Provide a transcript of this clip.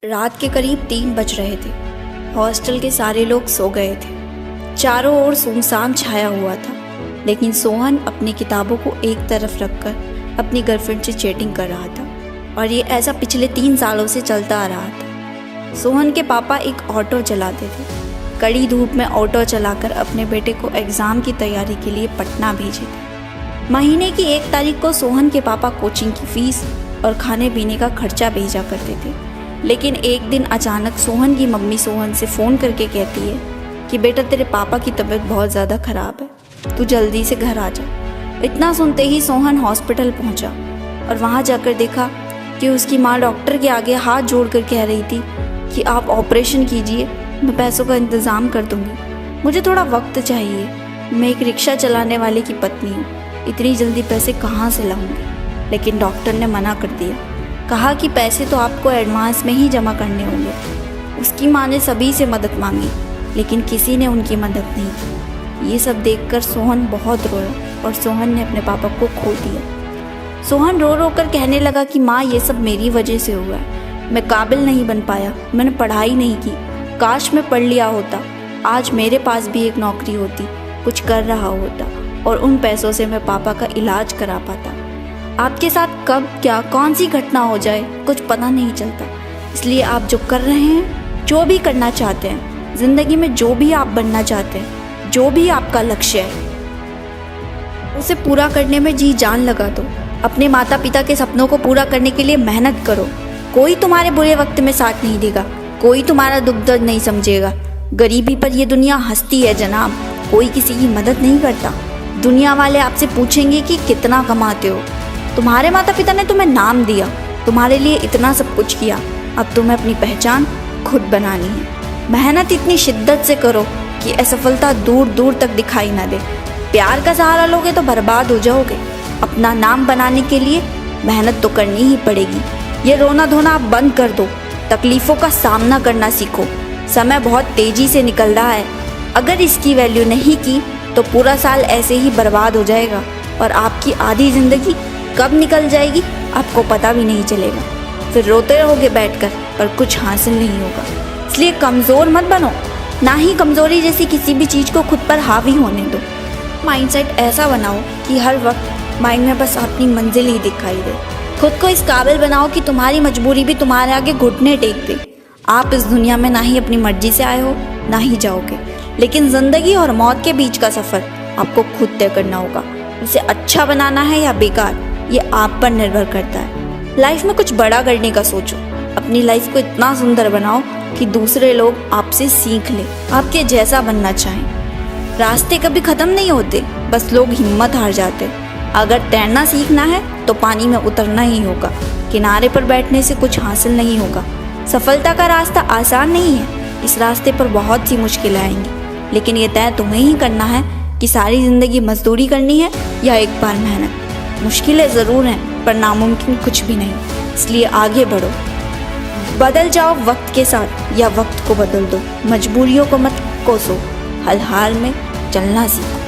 रात के करीब 3 बज रहे थे। हॉस्टल के सारे लोग सो गए थे। चारों ओर सुनसान छाया हुआ था, लेकिन सोहन अपनी किताबों को एक तरफ रखकर अपनी गर्लफ्रेंड से चैटिंग कर रहा था, और ये ऐसा पिछले 3 सालों से चलता आ रहा था। सोहन के पापा एक ऑटो चलाते थे। कड़ी धूप में ऑटो चलाकर अपने बेटे को एग्ज़ाम की तैयारी के लिए पटना भेजे थे। महीने की 1 तारीख को सोहन के पापा कोचिंग की फ़ीस और खाने पीने का खर्चा भेजा करते थे। लेकिन एक दिन अचानक सोहन की मम्मी सोहन से फ़ोन करके कहती है कि बेटा, तेरे पापा की तबीयत बहुत ज़्यादा ख़राब है, तू जल्दी से घर आ जा। इतना सुनते ही सोहन हॉस्पिटल पहुंचा और वहां जाकर देखा कि उसकी माँ डॉक्टर के आगे हाथ जोड़ कर कह रही थी कि आप ऑपरेशन कीजिए, मैं पैसों का इंतज़ाम कर दूंगी, मुझे थोड़ा वक्त चाहिए, मैं एक रिक्शा चलाने वाले की पत्नी हूँ, इतनी जल्दी पैसे कहाँ से लाऊंगी। लेकिन डॉक्टर ने मना कर दिया, कहा कि पैसे तो आपको एडवांस में ही जमा करने होंगे। उसकी माँ ने सभी से मदद मांगी, लेकिन किसी ने उनकी मदद नहीं की। ये सब देखकर सोहन बहुत रोया और सोहन ने अपने पापा को खो दिया। सोहन रो रो कर कहने लगा कि माँ, ये सब मेरी वजह से हुआ है, मैं काबिल नहीं बन पाया, मैंने पढ़ाई नहीं की, काश मैं पढ़ लिया होता, आज मेरे पास भी एक नौकरी होती, कुछ कर रहा होता और उन पैसों से मैं पापा का इलाज करा पाता। आपके साथ कब क्या कौन सी घटना हो जाए कुछ पता नहीं चलता, इसलिए आप जो कर रहे हैं, जो भी करना चाहते हैं, ज़िंदगी में जो भी आप बनना चाहते हैं, जो भी आपका लक्ष्य है, उसे पूरा करने में जी जान लगा दो। अपने माता पिता के सपनों को पूरा करने के लिए मेहनत करो। कोई तुम्हारे बुरे वक्त में साथ नहीं देगा, कोई तुम्हारा दुख दर्द नहीं समझेगा। गरीबी पर यह दुनिया हंसती है जनाब, कोई किसी की मदद नहीं करता। दुनिया वाले आपसे पूछेंगे कि कितना कमाते हो। तुम्हारे माता पिता ने तुम्हें नाम दिया, तुम्हारे लिए इतना सब कुछ किया, अब तुम्हें अपनी पहचान खुद बनानी है। मेहनत इतनी शिद्दत से करो कि असफलता दूर दूर तक दिखाई ना दे। प्यार का सहारा लोगे तो बर्बाद हो जाओगे। अपना नाम बनाने के लिए मेहनत तो करनी ही पड़ेगी। ये रोना धोना आप बंद कर दो, तकलीफ़ों का सामना करना सीखो। समय बहुत तेज़ी से निकल रहा है, अगर इसकी वैल्यू नहीं की तो पूरा साल ऐसे ही बर्बाद हो जाएगा और आपकी आधी ज़िंदगी कब निकल जाएगी आपको पता भी नहीं चलेगा। फिर रोते रहोगे बैठकर, पर कुछ हासिल नहीं होगा। इसलिए कमज़ोर मत बनो, ना ही कमज़ोरी जैसी किसी भी चीज़ को खुद पर हावी होने दो। माइंडसेट ऐसा बनाओ कि हर वक्त माइंड में बस अपनी मंजिल ही दिखाई दे। खुद को इस काबिल बनाओ कि तुम्हारी मजबूरी भी तुम्हारे आगे घुटने टेक दे। आप इस दुनिया में ना ही अपनी मर्जी से आए हो, ना ही जाओगे, लेकिन ज़िंदगी और मौत के बीच का सफ़र आपको खुद तय करना होगा। उसे अच्छा बनाना है या बेकार, ये आप पर निर्भर करता है। लाइफ में कुछ बड़ा करने का सोचो। अपनी लाइफ को इतना सुंदर बनाओ कि दूसरे लोग आपसे सीख लें, आपके जैसा बनना चाहें। रास्ते कभी ख़त्म नहीं होते, बस लोग हिम्मत हार जाते। अगर तैरना सीखना है तो पानी में उतरना ही होगा। किनारे पर बैठने से कुछ हासिल नहीं होगा। सफलता का रास्ता आसान नहीं है, इस रास्ते पर बहुत सी मुश्किलें आएंगी, लेकिन ये तय तुम्हें ही करना है कि सारी ज़िंदगी मजदूरी करनी है या एक बार मेहनत। मुश्किलें ज़रूर हैं, पर नामुमकिन कुछ भी नहीं। इसलिए आगे बढ़ो, बदल जाओ वक्त के साथ या वक्त को बदल दो। मजबूरियों को मत कोसो, हर हाल में चलना सीखो।